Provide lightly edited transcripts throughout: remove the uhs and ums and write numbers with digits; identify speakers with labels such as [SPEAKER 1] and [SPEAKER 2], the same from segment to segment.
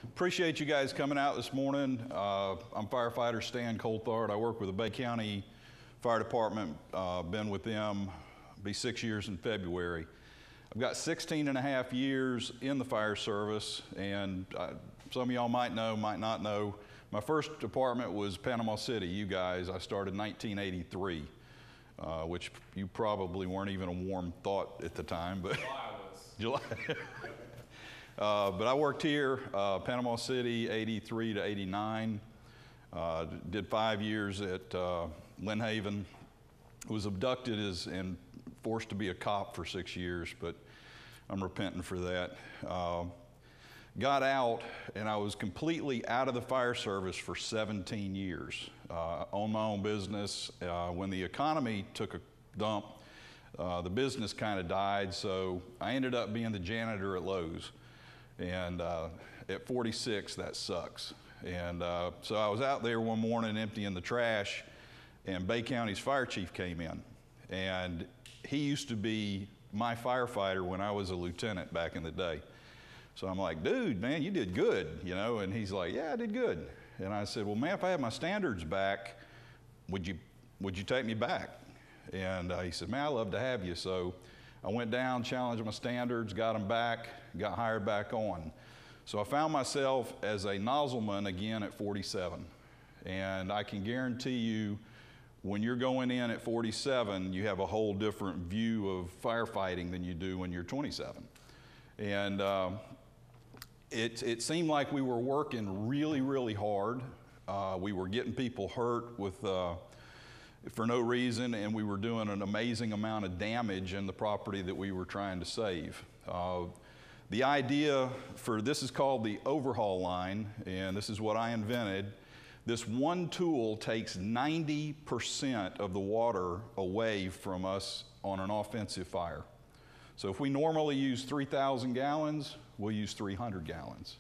[SPEAKER 1] Appreciate you guys coming out this morning. I'm firefighter Stan Coulthard. I work with the Bay County Fire Department. Been with them, be 6 years in February. I've got 16 and a half years in the fire service, and some of y'all might know, might not know. My first department was Panama City, you guys. I started in 1983, which you probably weren't even a warm thought at the time, but July. But I worked here, Panama City, 83 to 89. Did 5 years at Lynn Haven. Was abducted and forced to be a cop for 6 years, but I'm repenting for that. Got out, and I was completely out of the fire service for 17 years. Owned my own business. When the economy took a dump, the business kind of died, so I ended up being the janitor at Lowe's. And at 46, that sucks. And so I was out there one morning emptying the trash, and Bay County's fire chief came in. And he used to be my firefighter when I was a lieutenant back in the day. So I'm like, dude, man, you did good, you know? And he's like, yeah, I did good. And I said, well, man, if I had my standards back, would you take me back? And he said, man, I'd love to have you. So I went down, challenged my standards, got them back, got hired back on. So I found myself as a nozzleman again at 47. And I can guarantee you, when you're going in at 47, you have a whole different view of firefighting than you do when you're 27. And it seemed like we were working really, really hard. We were getting people hurt for no reason, and we were doing an amazing amount of damage in the property that we were trying to save. The idea for this is called the overhaul line, and this is what I invented. This one tool takes 90% of the water away from us on an offensive fire. So if we normally use 3,000 gallons, we'll use 300 gallons.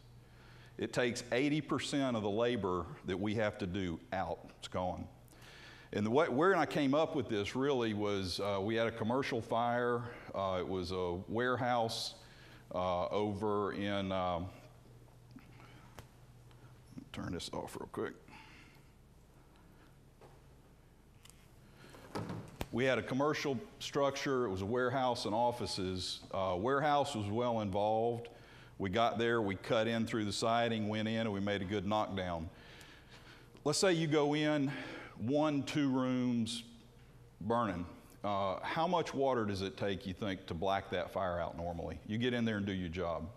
[SPEAKER 1] It takes 80% of the labor that we have to do out. It's gone. And where I came up with this really was we had a commercial fire. It was a warehouse over in, turn this off real quick. We had a commercial structure. It was a warehouse and offices. Warehouse was well involved. We got there, we cut in through the siding, went in, and we made a good knockdown. Let's say you go in, 1-2 rooms burning. How much water does it take, you think, to black that fire out normally? You get in there and do your job.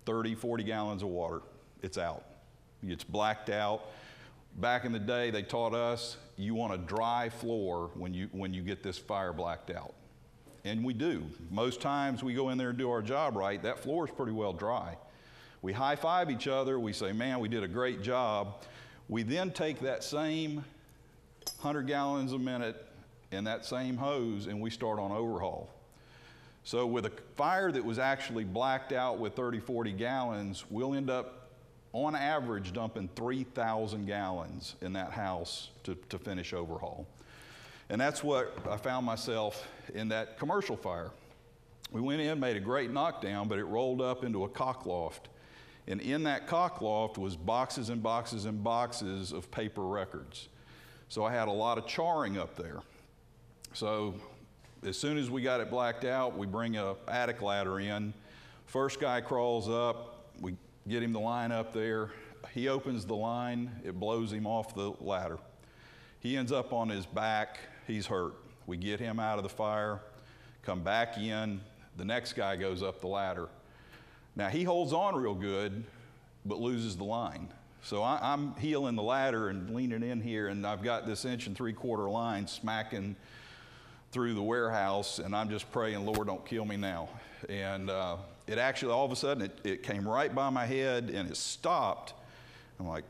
[SPEAKER 1] 30, 40 gallons of water, it's out. It's blacked out. Back in the day, they taught us you want a dry floor when you get this fire blacked out. And we do. Most times we go in there and do our job right, that floor is pretty well dry. We high-five each other, we say, man, we did a great job. We then take that same 100 gallons a minute and that same hose, and we start on overhaul. So with a fire that was actually blacked out with 30, 40 gallons, we'll end up on average dumping 3,000 gallons in that house to finish overhaul. And that's what I found myself in that commercial fire. We went in, made a great knockdown, but it rolled up into a cock loft. And in that cock loft was boxes and boxes and boxes of paper records. So I had a lot of charring up there. So as soon as we got it blacked out, we bring an attic ladder in. First guy crawls up, we get him the line up there. He opens the line, it blows him off the ladder. He ends up on his back, he's hurt. We get him out of the fire, come back in, the next guy goes up the ladder. Now he holds on real good, but loses the line. So I'm heeling the ladder and leaning in here, and I've got this 1 3/4 line smacking through the warehouse, and I'm just praying, Lord, don't kill me now. And it actually, all of a sudden, it came right by my head, and it stopped. I'm like,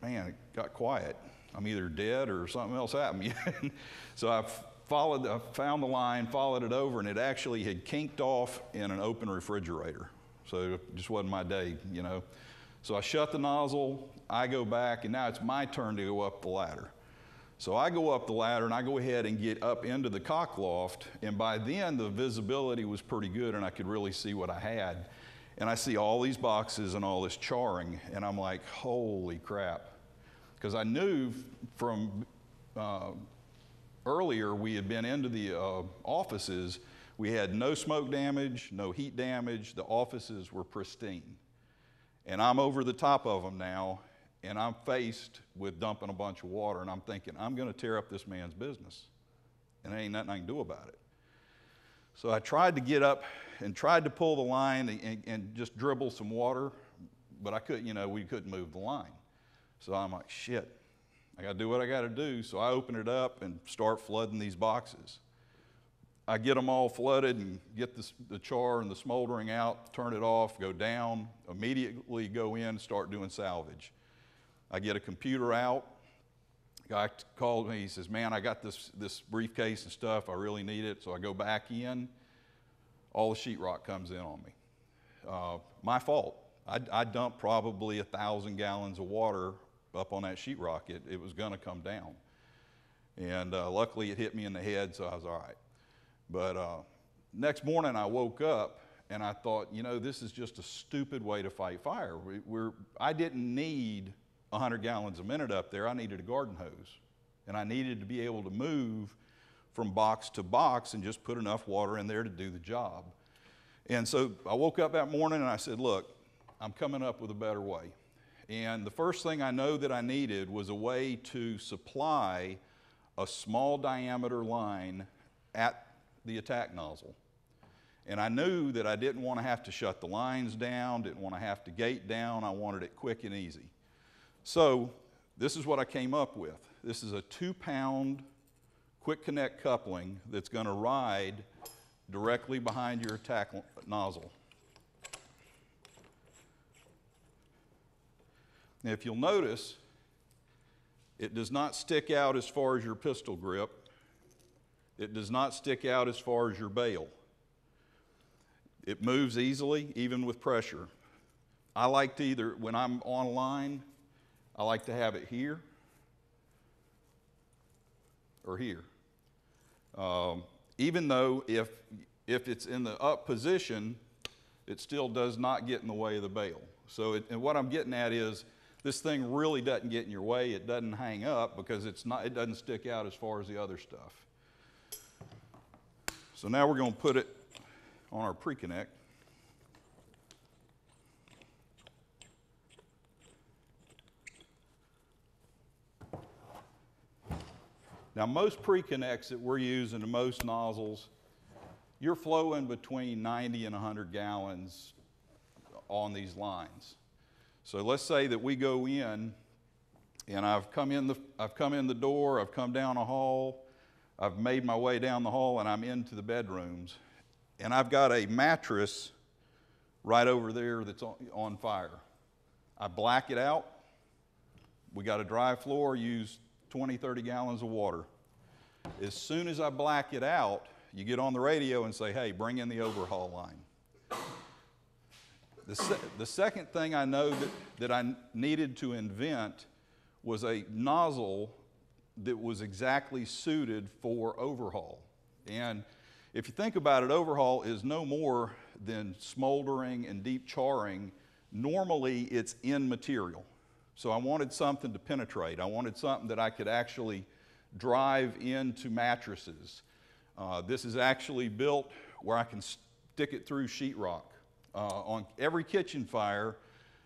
[SPEAKER 1] man, it got quiet. I'm either dead or something else happened. So I found the line, followed it over, and it actually had kinked off in an open refrigerator. So it just wasn't my day, you know. So I shut the nozzle, I go back, and now it's my turn to go up the ladder. So I go up the ladder and I go ahead and get up into the cock loft, and by then the visibility was pretty good and I could really see what I had. And I see all these boxes and all this charring, and I'm like, holy crap. Because I knew from earlier we had been into the offices, we had no smoke damage, no heat damage, the offices were pristine. And I'm over the top of them now, and I'm faced with dumping a bunch of water, and I'm thinking, I'm gonna tear up this man's business, and there ain't nothing I can do about it. So I tried to get up and tried to pull the line and just dribble some water, but I couldn't, we couldn't move the line. So I'm like, shit, I gotta do what I gotta do. So I open it up and start flooding these boxes. I get them all flooded and get the char and the smoldering out, turn it off, go down, immediately go in, start doing salvage. I get a computer out. Guy called me, he says, man, I got this briefcase and stuff, I really need it. So I go back in, all the sheetrock comes in on me. My fault. I dumped probably 1,000 gallons of water up on that sheetrock. It was gonna come down. And luckily it hit me in the head, so I was all right. But next morning I woke up and I thought, this is just a stupid way to fight fire. I didn't need 100 gallons a minute up there. I needed a garden hose. And I needed to be able to move from box to box and just put enough water in there to do the job. And so I woke up that morning and I said, look, I'm coming up with a better way. And the first thing I know that I needed was a way to supply a small diameter line at the attack nozzle. And I knew that I didn't want to have to shut the lines down, didn't want to have to gate down. I wanted it quick and easy. So this is what I came up with. This is a 2-pound quick connect coupling that's going to ride directly behind your attack nozzle. Now, if you'll notice, it does not stick out as far as your pistol grip. It does not stick out as far as your bail. It moves easily, even with pressure. I like to either, when I'm on line, I like to have it here or here. Even though if it's in the up position, it still does not get in the way of the bail. So and what I'm getting at is this thing really doesn't get in your way. It doesn't hang up because it doesn't stick out as far as the other stuff. So now we're going to put it on our pre-connect. Now most pre-connects that we're using to most nozzles, you're flowing between 90 and 100 gallons on these lines. So let's say that we go in and I've come in the door, I've come down a hall, I've made my way down the hall and I'm into the bedrooms. And I've got a mattress right over there that's on fire. I black it out. We got a dry floor, use 20, 30 gallons of water. As soon as I black it out, you get on the radio and say, hey, bring in the overhaul line. The second thing I know that I needed to invent was a nozzle that was exactly suited for overhaul. And if you think about it, overhaul is no more than smoldering and deep charring. Normally, it's in material. So I wanted something to penetrate. I wanted something that I could actually drive into mattresses. This is actually built where I can stick it through sheetrock. On every kitchen fire,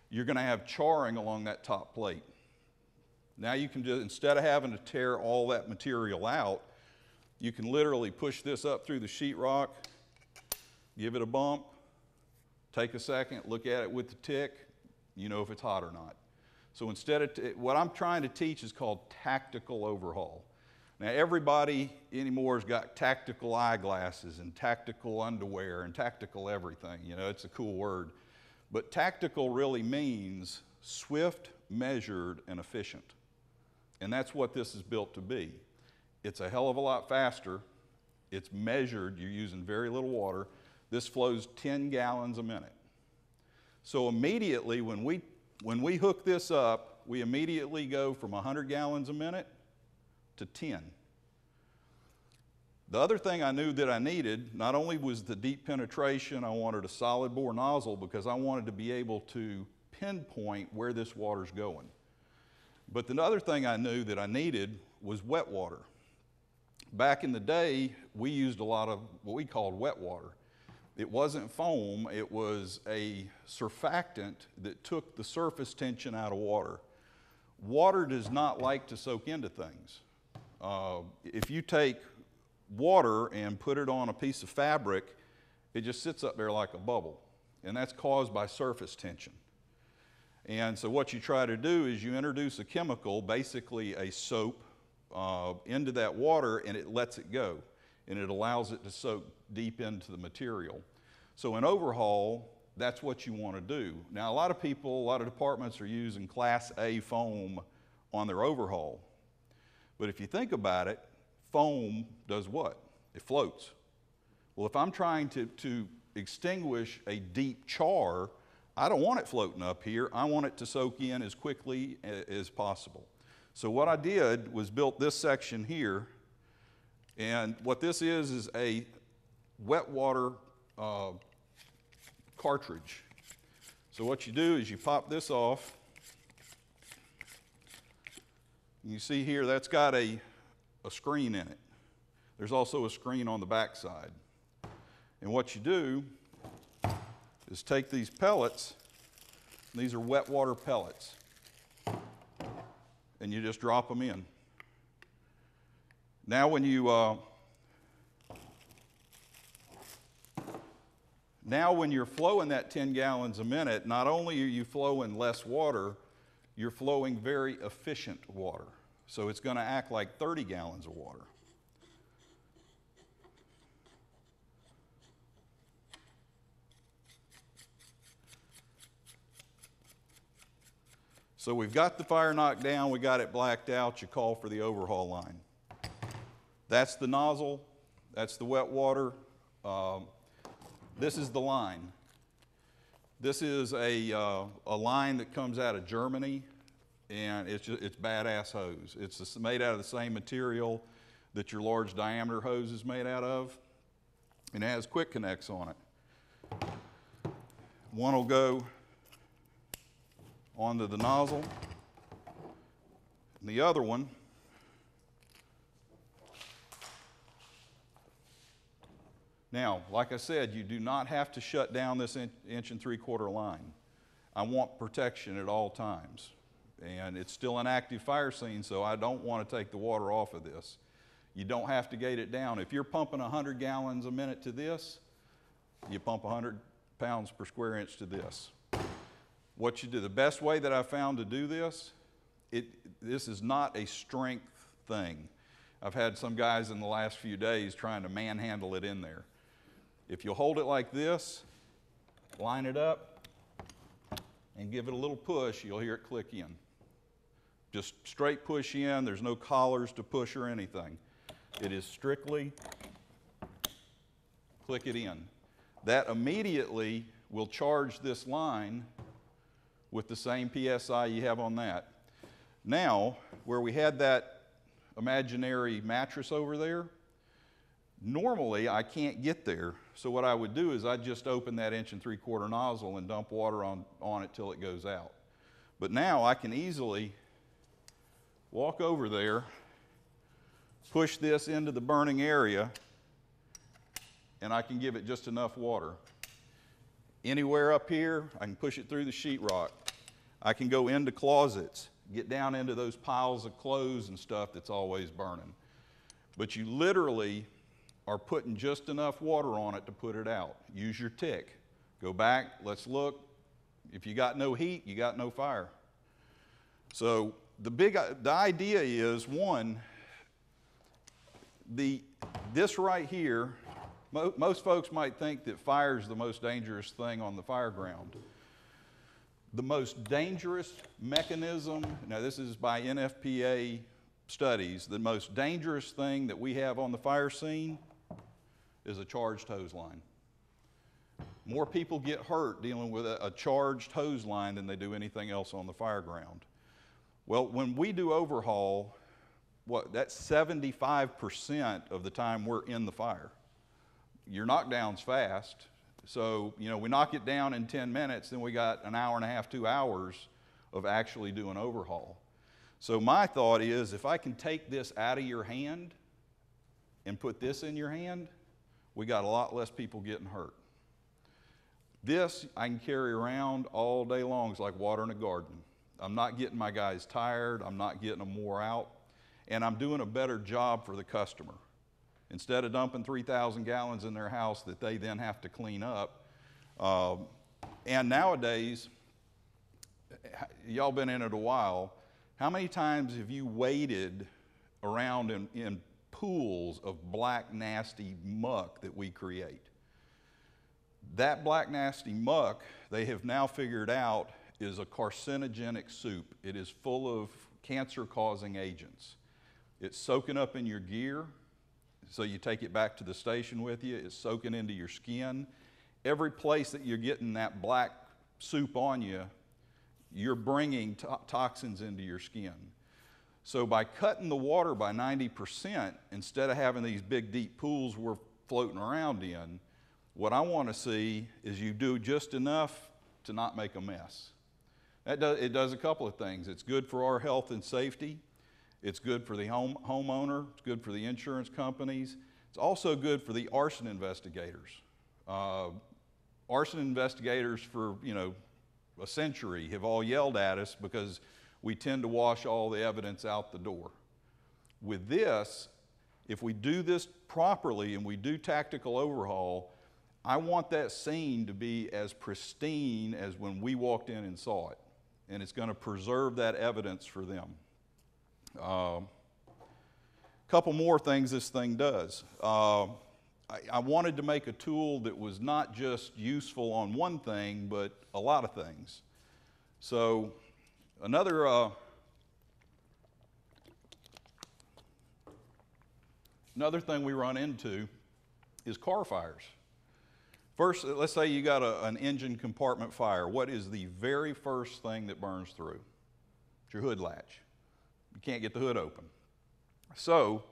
[SPEAKER 1] you're going to have charring along that top plate. Now you can just, instead of having to tear all that material out, you can literally push this up through the sheetrock, give it a bump, take a second, look at it with the tick, you know if it's hot or not. So instead of, what I'm trying to teach is called tactical overhaul. Now everybody anymore has got tactical eyeglasses and tactical underwear and tactical everything. It's a cool word. But tactical really means swift, measured, and efficient. And that's what this is built to be. It's a hell of a lot faster. It's measured. You're using very little water. This flows 10 gallons a minute. So immediately when we hook this up, we immediately go from 100 gallons a minute to 10. The other thing I knew that I needed, not only was the deep penetration, I wanted a solid bore nozzle because I wanted to be able to pinpoint where this water's going. But the other thing I knew that I needed was wet water. Back in the day, we used a lot of what we called wet water. It wasn't foam, it was a surfactant that took the surface tension out of water. Water does not like to soak into things. If you take water and put it on a piece of fabric, it just sits up there like a bubble. And that's caused by surface tension. And so what you try to do is you introduce a chemical, basically a soap, into that water, and it lets it go. And it allows it to soak deep into the material. So in overhaul, that's what you want to do. Now, a lot of people, a lot of departments are using Class A foam on their overhaul. But if you think about it, foam does what? It floats. Well, if I'm trying to extinguish a deep char, I don't want it floating up here. I want it to soak in as quickly as possible. So what I did was built this section here, and what this is a wet water cartridge. So what you do is you pop this off. You see here that's got a screen in it. There's also a screen on the back side. And what you do is take these pellets, and these are wet water pellets, and you just drop them in. Now when you're flowing that 10 gallons a minute, not only are you flowing less water, you're flowing very efficient water. So it's going to act like 30 gallons of water. So we've got the fire knocked down, we got it blacked out, you call for the overhaul line. That's the nozzle, that's the wet water. This is the line. This is a line that comes out of Germany, and it's badass hose. It's made out of the same material that your large diameter hose is made out of, and it has quick connects on it. One will go onto the nozzle, and the other one now, like I said, you do not have to shut down this 1 3/4 line. I want protection at all times. And it's still an active fire scene, so I don't want to take the water off of this. You don't have to gate it down. If you're pumping 100 gallons a minute to this, you pump 100 pounds per square inch to this. What you do, the best way that I found to do this, this is not a strength thing. I've had some guys in the last few days trying to manhandle it in there. If you hold it like this, line it up, and give it a little push, you'll hear it click in. Just straight push in, there's no collars to push or anything. It is strictly click it in. That immediately will charge this line with the same PSI you have on that. Now, where we had that imaginary mattress over there, normally I can't get there. So what I would do is I'd just open that 1 3/4 nozzle and dump water on it till it goes out. But now I can easily walk over there, push this into the burning area, and I can give it just enough water. Anywhere up here, I can push it through the sheetrock. I can go into closets, get down into those piles of clothes and stuff that's always burning. But you literally are putting just enough water on it to put it out. Use your tick. Go back, let's look. If you got no heat, you got no fire. So the idea is, one, this right here, most folks might think that fire is the most dangerous thing on the fire ground. The most dangerous mechanism, now this is by NFPA studies, the most dangerous thing that we have on the fire scene is a charged hose line. More people get hurt dealing with a charged hose line than they do anything else on the fire ground. Well, when we do overhaul, that's 75% of the time we're in the fire. Your knockdown's fast. So, you know, we knock it down in 10 minutes, then we got an hour and a half, 2 hours of actually doing overhaul. So my thought is, if I can take this out of your hand and put this in your hand, we got a lot less people getting hurt. This I can carry around all day long. It's like water in a garden. I'm not getting my guys tired. I'm not getting them wore out. And I'm doing a better job for the customer. Instead of dumping 3,000 gallons in their house that they then have to clean up. And nowadays, y'all been in it a while, how many times have you waded around in pools of black, nasty muck that we create? That black, nasty muck, they have now figured out, is a carcinogenic soup. It is full of cancer-causing agents. It's soaking up in your gear, so you take it back to the station with you. It's soaking into your skin. Every place that you're getting that black soup on you, you're bringing toxins into your skin. So by cutting the water by 90%, instead of having these big deep pools we're floating around in, what I want to see is you do just enough to not make a mess. It does a couple of things. It's good for our health and safety. It's good for the homeowner. It's good for the insurance companies. It's also good for the arson investigators. Arson investigators for, you know, a century have all yelled at us because we tend to wash all the evidence out the door. With this, if we do this properly and we do tactical overhaul, I want that scene to be as pristine as when we walked in and saw it. And it's going to preserve that evidence for them. Couple more things this thing does. I wanted to make a tool that was not just useful on one thing, but a lot of things. So another thing we run into is car fires. First, let's say you got an engine compartment fire. What is the very first thing that burns through? It's your hood latch. You can't get the hood open. So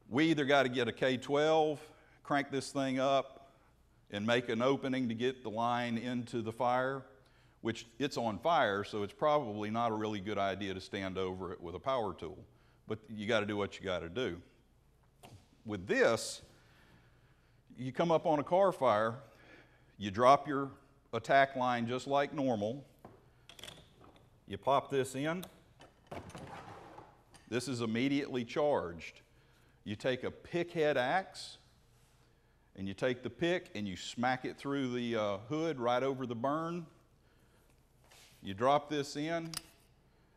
[SPEAKER 1] we either got to get a K-12, crank this thing up, and make an opening to get the line into the fire, which it's on fire, so it's probably not a really good idea to stand over it with a power tool. But you got to do what you got to do. With this, you come up on a car fire, you drop your attack line just like normal, you pop this in, this is immediately charged. You take a pick head axe, and you take the pick and you smack it through the hood right over the burn. You drop this in,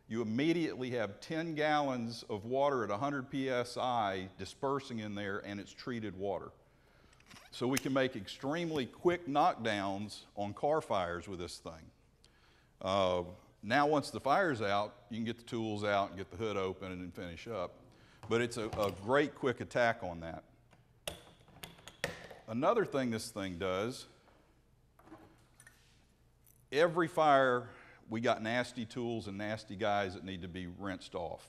[SPEAKER 1] you immediately have 10 gallons of water at 100 psi dispersing in there, and it's treated water. So we can make extremely quick knockdowns on car fires with this thing. Now once the fire's out, you can get the tools out and get the hood open and then finish up. But it's a great quick attack on that. Another thing this thing does, every fire, we got nasty tools and nasty guys that need to be rinsed off.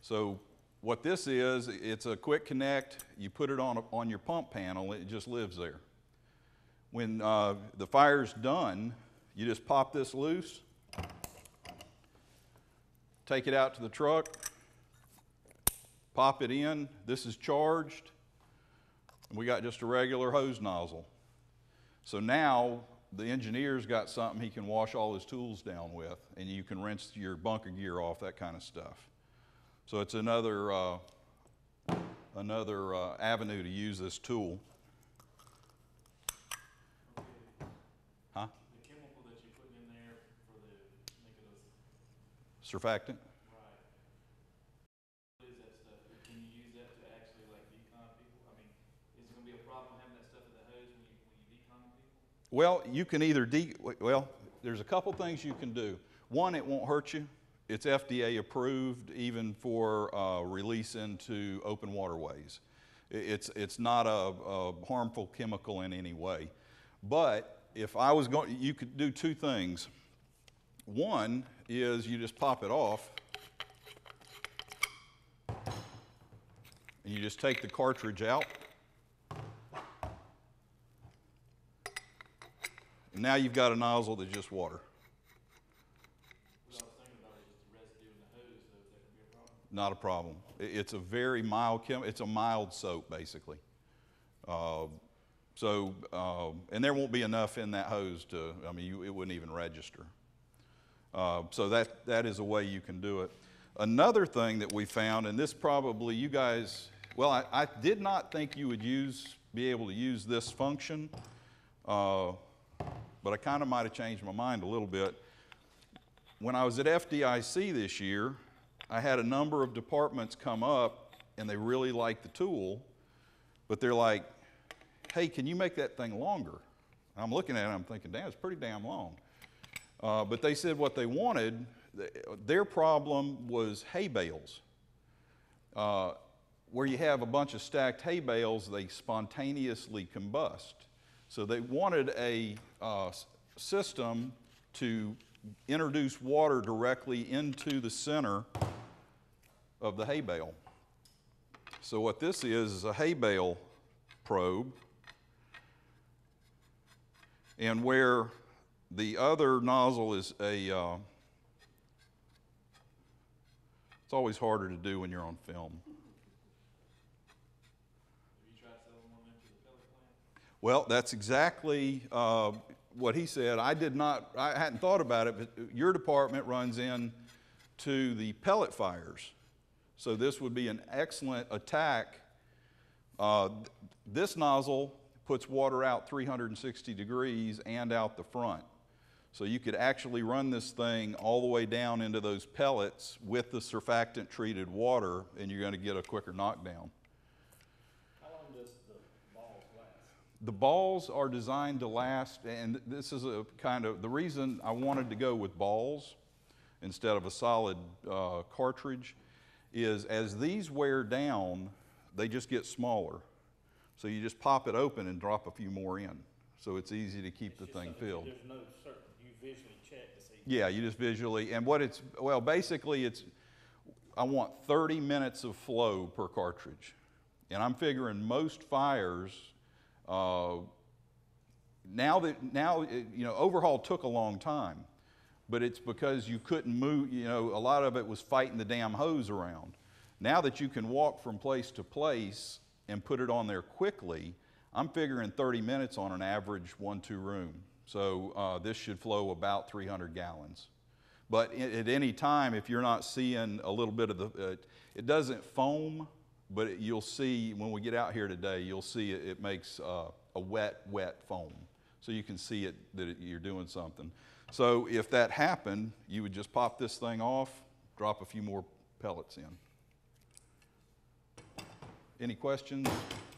[SPEAKER 1] So what this is, it's a quick connect. You put it on your pump panel, it just lives there. When the fire's done, you just pop this loose, take it out to the truck, pop it in. This is charged. We got just a regular hose nozzle. So now the engineer's got something he can wash all his tools down with, and you can rinse your bunker gear off, that kind of stuff. So it's another avenue to use this tool. Huh?
[SPEAKER 2] The chemical that you put in there for the making those
[SPEAKER 1] Surfactant?
[SPEAKER 2] right. What is that stuff? Can you use that to actually like decon people? I mean, is there gonna be a problem having that stuff in the hose when you decon people?
[SPEAKER 1] Well, you can either there's a couple things you can do. One, it won't hurt you. It's FDA approved even for release into open waterways. It's not a harmful chemical in any way. But if I was going, you could do two things. One is you just pop it off, and you just take the cartridge out. And now you've got a nozzle that's just water.
[SPEAKER 2] What I was thinking about is just the residue in the hose, though, is that gonna be a problem?
[SPEAKER 1] Not a problem. It's a very mild it's a mild soap, basically. And there won't be enough in that hose to, I mean, it wouldn't even register. So that is a way you can do it. Another thing that we found, and this probably you guys, well, I did not think you would be able to use this function, but I kind of might have changed my mind a little bit. When I was at FDIC this year, I had a number of departments come up and they really liked the tool, but they're like, hey, can you make that thing longer? And I'm looking at it, I'm thinking, damn, it's pretty damn long. But they said what they wanted, their problem was hay bales. Where you have a bunch of stacked hay bales, they spontaneously combust. So they wanted a system to introduce water directly into the center of the hay bale. So what this is a hay bale probe, and where the other nozzle is it's always harder to do when you're on film.
[SPEAKER 2] Have you tried selling one into the pellet plant?
[SPEAKER 1] Well, that's exactly what he said. I hadn't thought about it, but your department runs in to the pellet fires. So this would be an excellent attack. This nozzle puts water out 360 degrees and out the front. So you could actually run this thing all the way down into those pellets with the surfactant treated water, and you're going to get a quicker knockdown.
[SPEAKER 3] How long does the balls last?
[SPEAKER 1] The balls are designed to last, and this is a kind of the reason I wanted to go with balls instead of a solid cartridge is as these wear down, they just get smaller. So you just pop it open and drop a few more in. So it's easy to keep the thing filled.
[SPEAKER 3] There's no certain, you visually check to see.
[SPEAKER 1] Yeah, you just visually, and basically I want 30 minutes of flow per cartridge. And I'm figuring most fires, overhaul took a long time, but it's because you couldn't move, a lot of it was fighting the damn hose around. Now that you can walk from place to place and put it on there quickly, I'm figuring 30 minutes on an average 1-2 room. So this should flow about 300 gallons. But at any time, if you're not seeing a little bit of it doesn't foam, but you'll see when we get out here today, you'll see it makes a wet foam. So you can see that you're doing something. So if that happened, you would just pop this thing off, drop a few more pellets in. Any questions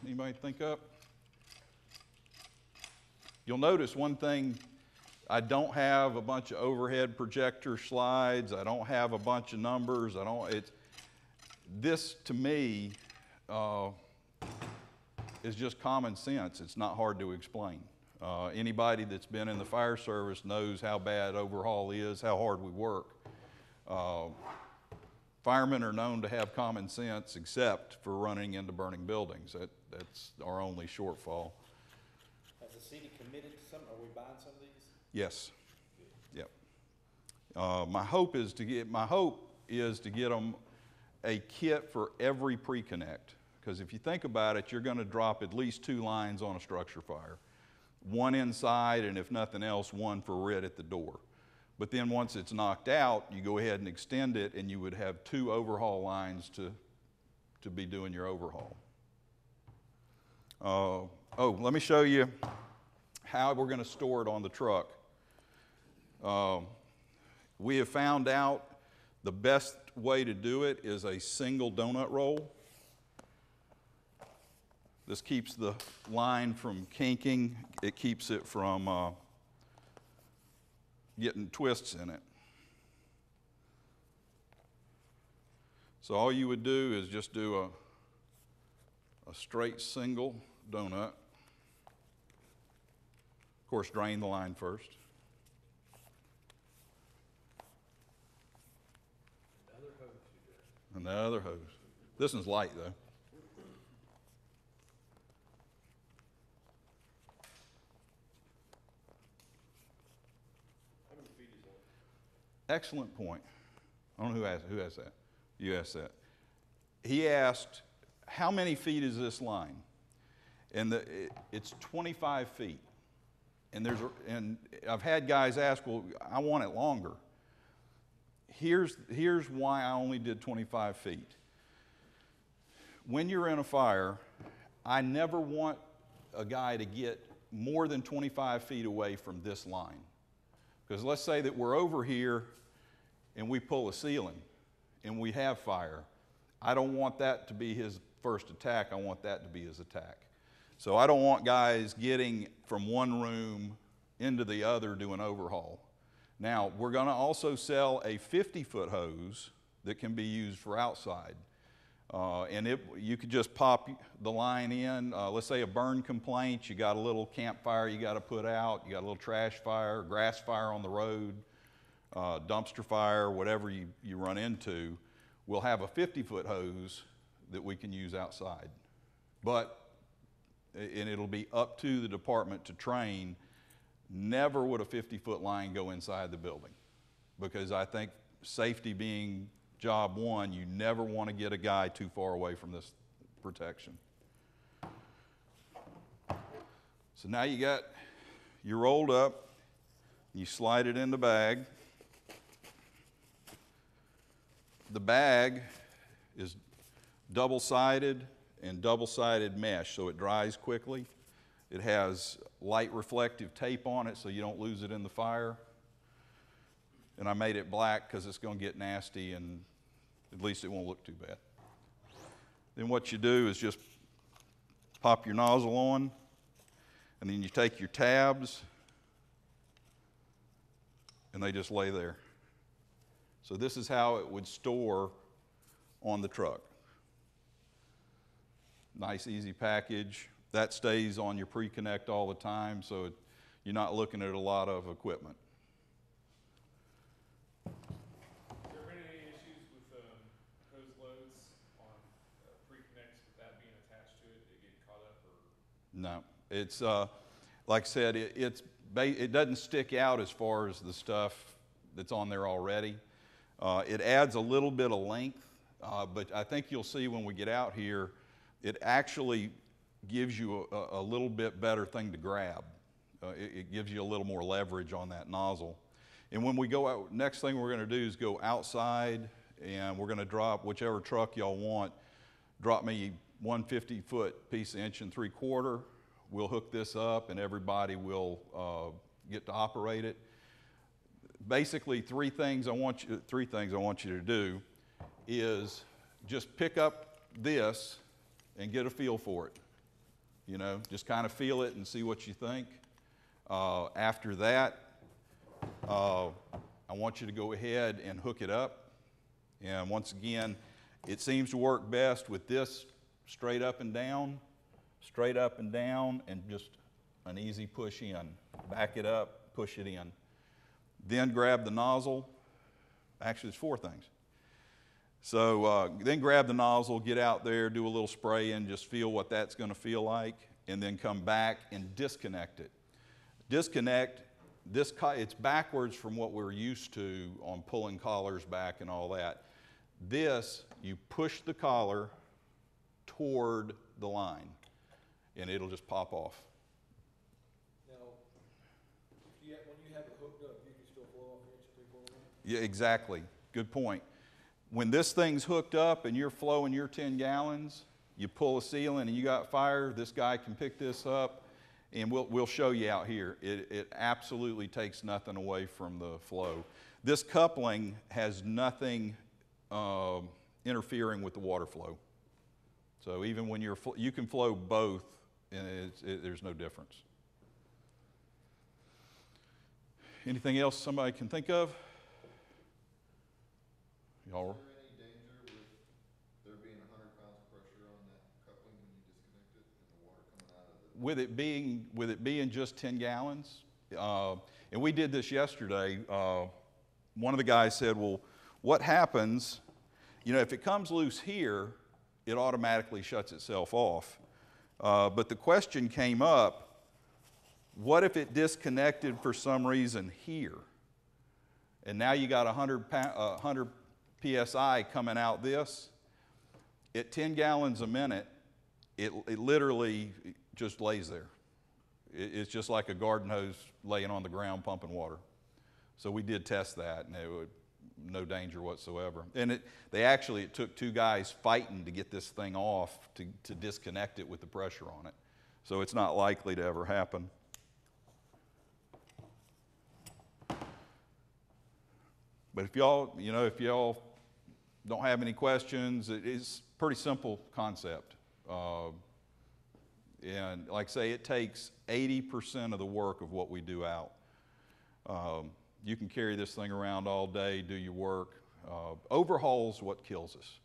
[SPEAKER 1] anybody think up? You'll notice one thing, I don't have a bunch of overhead projector slides. I don't have a bunch of numbers. This to me is just common sense. It's not hard to explain. Anybody that's been in the fire service knows how bad overhaul is, how hard we work. Firemen are known to have common sense except for running into burning buildings. That's our only shortfall.
[SPEAKER 3] Has the city committed to some, are we buying some of these?
[SPEAKER 1] Yes. Yep. My hope is to get them a kit for every pre-connect. Because if you think about it, you're going to drop at least 2 lines on a structure fire. One inside, and if nothing else, one for RIT at the door. But then once it's knocked out, you go ahead and extend it, and you would have 2 overhaul lines to be doing your overhaul. Let me show you how we're going to store it on the truck. We have found out the best way to do it is a single donut roll. This keeps the line from kinking. It keeps it from getting twists in it. So all you would do is just do a straight single donut. Of course, drain the line first.
[SPEAKER 3] Another hose you got.
[SPEAKER 1] And the other hose. This one's light though. Excellent point. I don't know who asked that. You asked that. He asked, how many feet is this line? And it's 25 feet. And I've had guys ask, well, I want it longer. Here's why I only did 25 feet. When you're in a fire, I never want a guy to get more than 25 feet away from this line. Because let's say that we're over here and we pull a ceiling and we have fire. I don't want that to be his first attack. I want that to be his attack. So I don't want guys getting from one room into the other doing overhaul. Now, we're going to also sell a 50-foot hose that can be used for outside. You could just pop the line in. Let's say a burn complaint, you got a little campfire you got to put out, you got a little trash fire, grass fire on the road, dumpster fire, whatever you run into. We'll have a 50-foot hose that we can use outside. And it'll be up to the department to train. Never would a 50-foot line go inside the building, because I think safety being job one, you never want to get a guy too far away from this protection. So now you're rolled up, you slide it in the bag. The bag is double-sided and double-sided mesh, so it dries quickly. It has light reflective tape on it so you don't lose it in the fire. And I made it black because it's going to get nasty, and at least it won't look too bad. Then what you do is just pop your nozzle on, and then you take your tabs, and they just lay there. So this is how it would store on the truck. Nice, easy package. That stays on your pre-connect all the time, so you're not looking at a lot of equipment.
[SPEAKER 2] Has there been any issues with hose loads on pre-connects with that being attached to it? Did it get caught up? Or?
[SPEAKER 1] No, it's like I said, it doesn't stick out as far as the stuff that's on there already. It adds a little bit of length, but I think you'll see when we get out here, it actually gives you a little bit better thing to grab. It gives you a little more leverage on that nozzle. And when we go out, next thing we're going to do is go outside, and we're going to drop whichever truck y'all want. Drop me 150-foot piece of 1 3/4. We'll hook this up, and everybody will get to operate it. Basically, three things I want you to do is just pick up this and get a feel for it. You know, just kind of feel it and see what you think. After that, I want you to go ahead and hook it up. And once again, it seems to work best with this straight up and down, and just an easy push in. Back it up, push it in. Then grab the nozzle. Actually, there's 4 things. So then grab the nozzle, get out there, do a little spray and just feel what that's going to feel like, and then come back and disconnect it. Disconnect, it's backwards from what we're used to on pulling collars back and all that. This, you push the collar toward the line, and it'll just pop off.
[SPEAKER 3] Now, when you have it hooked up, you can still blow off 1 3/4?
[SPEAKER 1] Yeah, exactly. Good point. When this thing's hooked up and you're flowing your 10 gallons, you pull a ceiling and you got fire, this guy can pick this up, and we'll show you out here. It absolutely takes nothing away from the flow. This coupling has nothing interfering with the water flow. So even when you can flow both, and there's no difference. Anything else somebody can think of? Y'all?
[SPEAKER 4] Is there any danger with there being 100 pounds of pressure on that coupling when you disconnect it and the water coming out of it?
[SPEAKER 1] With it being just 10 gallons, and we did this yesterday, one of the guys said, well, what happens, if it comes loose here, it automatically shuts itself off. But the question came up, what if it disconnected for some reason here? and now you got 100 PSI coming out this, at 10 gallons a minute, it literally just lays there. It's just like a garden hose laying on the ground pumping water. So we did test that, and it was no danger whatsoever. And it took two guys fighting to get this thing off to disconnect it with the pressure on it. So it's not likely to ever happen. But if y'all don't have any questions, it is a pretty simple concept. And like I say, it takes 80% of the work of what we do out. You can carry this thing around all day, do your work. Overhaul's what kills us.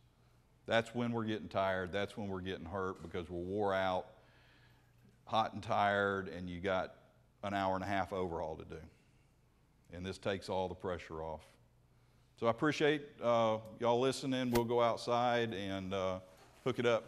[SPEAKER 1] That's when we're getting tired. That's when we're getting hurt because we're wore out, hot and tired, and you got an hour and a half overhaul to do. And this takes all the pressure off. So I appreciate y'all listening. We'll go outside and hook it up.